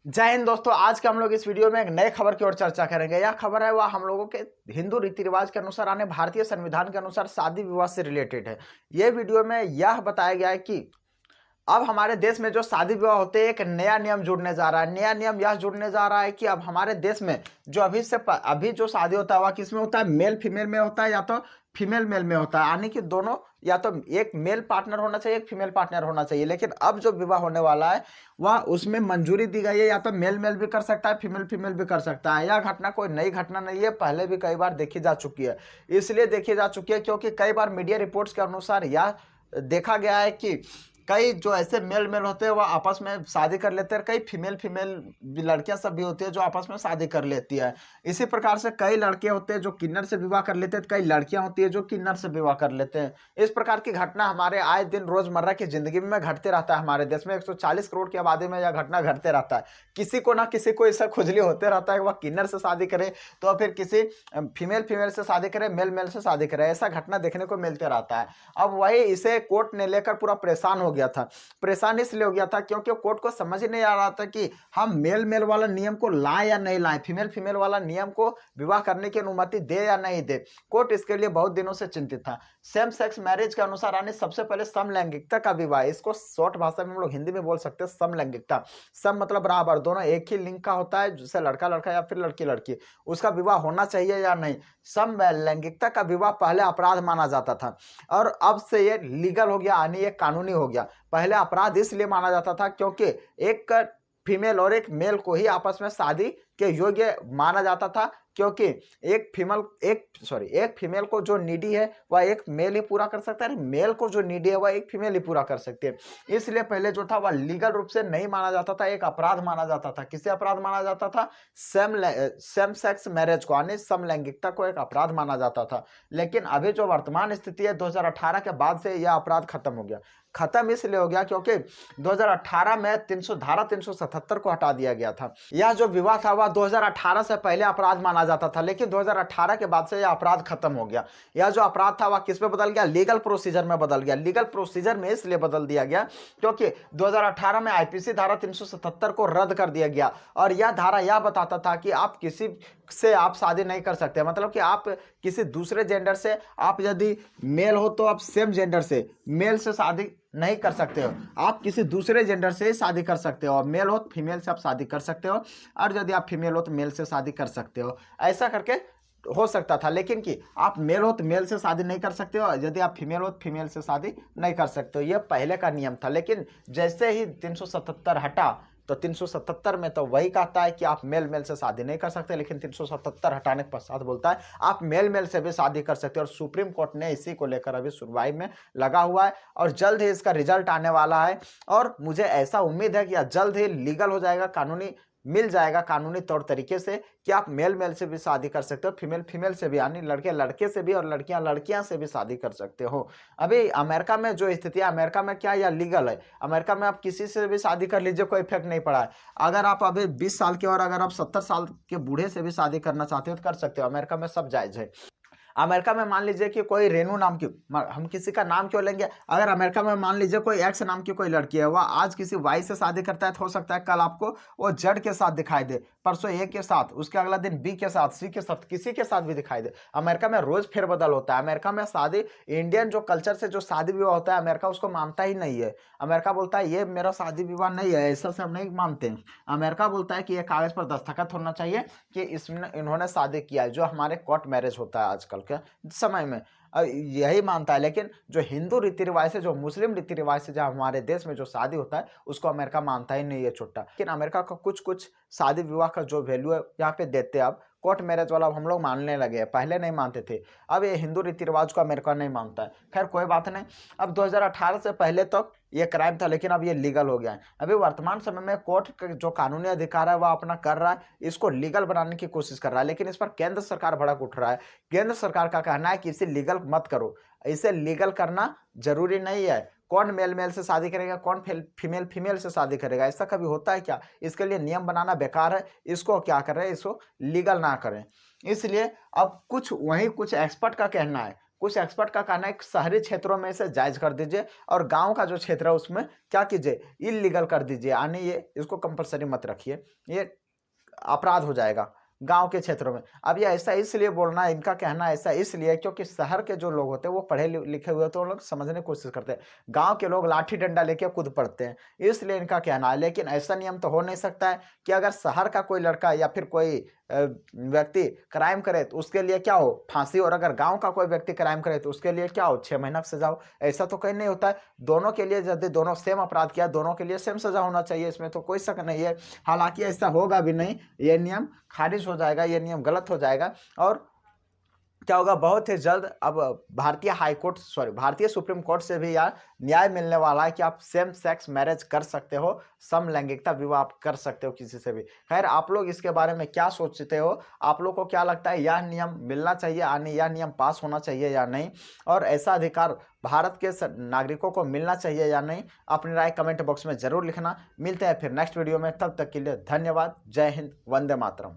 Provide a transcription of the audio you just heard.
जय हिंद दोस्तों। आज के हम लोग इस वीडियो में एक नए खबर की ओर चर्चा करेंगे। यह खबर है वह हम लोगों के हिंदू रीति रिवाज के अनुसार आने भारतीय संविधान के अनुसार शादी विवाह से रिलेटेड है। ये वीडियो में यह बताया गया है कि अब हमारे देश में जो शादी विवाह होते हैं एक नया नियम जुड़ने जा रहा है। नया नियम यह जुड़ने जा रहा है कि अब हमारे देश में जो अभी जो शादी होता है वह किस में होता है, मेल फीमेल में होता है या तो फीमेल मेल में होता है। यानी कि दोनों या तो एक मेल पार्टनर होना चाहिए, एक फीमेल पार्टनर होना चाहिए। लेकिन अब जो विवाह होने वाला है वह उसमें मंजूरी दी गई है, या तो मेल मेल भी कर सकता है, फीमेल फीमेल भी कर सकता है। यह घटना कोई नई घटना नहीं है, पहले भी कई बार देखी जा चुकी है। इसलिए देखी जा चुकी है क्योंकि कई बार मीडिया रिपोर्ट्स के अनुसार यह देखा गया है कि कई जो ऐसे मेल मेल होते हैं वह आपस में शादी कर लेते हैं। कई फीमेल फीमेल लड़कियां सब भी होती है जो आपस में शादी कर लेती है। इसी प्रकार से कई लड़के होते हैं जो किन्नर से विवाह कर लेते हैं, कई लड़कियां होती है जो किन्नर से विवाह कर लेते हैं। इस प्रकार की घटना हमारे आए दिन रोजमर्रा की जिंदगी में घटते रहता है। हमारे देश में 140 करोड़ की आबादी में यह घटना घटते रहता है। किसी को ना किसी को इससे खुजली होते रहता है कि वह किन्नर से शादी करे तो फिर किसी फीमेल फीमेल से शादी करे, मेल मेल से शादी करे। ऐसा घटना देखने को मिलते रहता है। अब वही इसे कोर्ट ने लेकर पूरा परेशान हो गया था। परेशान इसलिए हो गया था क्योंकि कोर्ट को समझ नहीं आ रहा था कि हम मेल मेल वाला नियम को लाए या नहीं लाए, फीमेल फीमेल वाला नियम को विवाह करने की अनुमति दे या नहीं दे। कोर्ट इसके लिए बहुत दिनों से चिंतित था। सेम सेक्स मैरिज के अनुसार आने सबसे पहले समलैंगिकता का विवाह, इसको शॉर्ट भाषा में हम लोग हिंदी में बोल सकते हैं समलैंगिकता। सम मतलब बराबर, दोनों एक ही लिंग का होता है, जैसे लड़का लड़का या फिर लड़की लड़की, उसका विवाह होना चाहिए या नहीं। समलैंगिकता का विवाह पहले अपराध माना जाता था और अब से ये लीगल हो गया, यानी ये कानूनी हो गया। पहले अपराध इसलिए माना जाता था क्योंकि एक फीमेल और एक मेल को ही आपस में शादी के योग्य माना जाता था, क्योंकि एक फीमेल को जो नीडी है वह एक मेल ही पूरा कर सकता है, मेल को जो नीडी है वह एक फीमेल ही पूरा कर सकती है। इसलिए पहले जो था वह लीगल रूप से नहीं माना जाता था, एक अपराध माना जाता था। किसे अपराध माना जाता था? सेम सेक्स मैरिज को, यानी समलैंगिकता को एक अपराध माना जाता था। लेकिन अभी जो वर्तमान स्थिति है 2018 के बाद से यह अपराध खत्म हो गया। खत्म इसलिए हो गया क्योंकि 2018 में धारा 377 को हटा दिया गया था। यह जो विवाह था वह 2018 से पहले अपराध माना जाता था, लेकिन 2018 के बाद से यह अपराध खत्म हो गया। यह जो अपराध था वह किस में बदल गया? लीगल प्रोसीजर में बदल गया। लीगल प्रोसीजर में इसलिए बदल दिया गया क्योंकि 2018 में आईपीसी धारा 377 को रद्द कर दिया गया और यह धारा यह बताता था कि आप किसी से आप शादी नहीं कर सकते। मतलब कि आप किसी दूसरे जेंडर से, आप यदि मेल हो तो आप सेम जेंडर से मेल से शादी नहीं कर सकते हो, आप किसी दूसरे जेंडर से शादी कर सकते हो। मेल हो तो फीमेल से आप शादी कर सकते हो और यदि आप फीमेल हो तो मेल से शादी कर सकते हो। ऐसा करके हो सकता था, लेकिन कि आप मेल हो तो मेल से शादी नहीं कर सकते हो, यदि आप फीमेल हो तो फीमेल से शादी नहीं कर सकते हो। यह पहले का नियम था। लेकिन जैसे ही 377 हटा तो 377 में तो वही कहता है कि आप मेल मेल से शादी नहीं कर सकते, लेकिन 377 हटाने के पश्चात बोलता है आप मेल मेल से भी शादी कर सकते हो। और सुप्रीम कोर्ट ने इसी को लेकर अभी सुनवाई में लगा हुआ है और जल्द ही इसका रिजल्ट आने वाला है। और मुझे ऐसा उम्मीद है कि जल्द ही लीगल हो जाएगा, कानूनी मिल जाएगा कानूनी तौर तरीके से कि आप मेल मेल से भी शादी कर सकते हो, फीमेल फीमेल से भी, यानी लड़के लड़के से भी और लड़कियां लड़कियां से भी शादी कर सकते हो। अभी अमेरिका में जो स्थिति है, अमेरिका में क्या यह लीगल है? अमेरिका में आप किसी से भी शादी कर लीजिए, कोई इफेक्ट नहीं पड़ा है। अगर आप अभी 20 साल के और अगर आप 70 साल के बूढ़े से भी शादी करना चाहते हो तो कर सकते हो। अमेरिका में सब जायज है। अमेरिका में मान लीजिए कि कोई रेनू नाम की, हम किसी का नाम क्यों लेंगे, अगर अमेरिका में मान लीजिए कोई एक्स नाम की कोई लड़की है, वह आज किसी वाई से शादी करता है तो हो सकता है कल आपको वो जेड के साथ दिखाई दे, परसों ए के साथ, उसके अगला दिन बी के साथ, सी के साथ, किसी के साथ भी दिखाई दे। अमेरिका में रोज फेरबदल होता है। अमेरिका में शादी, इंडियन जो कल्चर से जो शादी विवाह होता है अमेरिका उसको मानता ही नहीं है। अमेरिका बोलता है ये मेरा शादी विवाह नहीं है, ऐसा से हम नहीं मानते हैं। अमेरिका बोलता है कि ये कागज पर दस्तखत होना चाहिए कि इसमें इन्होंने शादी किया है, जो हमारे कोर्ट मैरिज होता है आजकल के समय में, यही मानता है। लेकिन जो हिंदू रीति रिवाज से, जो मुस्लिम रीति रिवाज से, जहाँ हमारे देश में जो शादी होता है उसको अमेरिका मानता ही नहीं है छोटा। लेकिन अमेरिका का कुछ कुछ शादी विवाह का जो वैल्यू है यहाँ पे देते हैं। अब कोर्ट मैरिज वाला हम लोग मानने लगे हैं, पहले नहीं मानते थे। अब ये हिंदू रीति रिवाज को अमेरिका नहीं मानता है। खैर कोई बात नहीं। अब 2018 से पहले तो ये क्राइम था, लेकिन अब ये लीगल हो गया है। अभी वर्तमान समय में कोर्ट का जो कानूनी अधिकार है वह अपना कर रहा है, इसको लीगल बनाने की कोशिश कर रहा है। लेकिन इस पर केंद्र सरकार भड़क उठ रहा है। केंद्र सरकार का कहना है कि इसे लीगल मत करो, इसे लीगल करना जरूरी नहीं है। कौन मेल मेल से शादी करेगा, कौन फीमेल फीमेल से शादी करेगा, ऐसा कभी होता है क्या? इसके लिए नियम बनाना बेकार है। इसको क्या कर रहे हैं, इसको लीगल ना करें। इसलिए अब कुछ एक्सपर्ट का कहना है, कुछ एक्सपर्ट का कहना है कि शहरी क्षेत्रों में इसे जायज कर दीजिए और गांव का जो क्षेत्र है उसमें क्या कीजिए, इलीगल कर दीजिए, यानी ये इसको कंपलसरी मत रखिए, ये अपराध हो जाएगा गांव के क्षेत्रों में। अब ये ऐसा इसलिए बोलना है, इनका कहना ऐसा इसलिए क्योंकि शहर के जो लोग होते हैं वो पढ़े लिखे हुए होते हैं, वो लोग समझने की कोशिश करते हैं, गांव के लोग लाठी डंडा लेके कूद पड़ते हैं, इसलिए इनका कहना है। लेकिन ऐसा नियम तो हो नहीं सकता है कि अगर शहर का कोई लड़का या फिर कोई व्यक्ति क्राइम करे तो उसके लिए क्या हो, फांसी, और अगर गांव का कोई व्यक्ति क्राइम करे तो उसके लिए क्या हो, 6 महीना की सजा हो। ऐसा तो कहीं नहीं होता है। दोनों के लिए यदि दोनों सेम अपराध किया, दोनों के लिए सेम सजा होना चाहिए, इसमें तो कोई शक नहीं है। हालांकि ऐसा होगा भी नहीं, ये नियम खारिज हो जाएगा, ये नियम गलत हो जाएगा। और क्या होगा, बहुत ही जल्द अब भारतीय सुप्रीम कोर्ट से भी यार न्याय मिलने वाला है कि आप सेम सेक्स मैरिज कर सकते हो, समलैंगिकता विवाह आप कर सकते हो किसी से भी। खैर, आप लोग इसके बारे में क्या सोचते हो, आप लोग को क्या लगता है, यह नियम मिलना चाहिए यानी यह नियम पास होना चाहिए या नहीं, और ऐसा अधिकार भारत के नागरिकों को मिलना चाहिए या नहीं, अपनी राय कमेंट बॉक्स में जरूर लिखना। मिलते हैं फिर नेक्स्ट वीडियो में, तब तक के लिए धन्यवाद। जय हिंद, वंदे मातरम।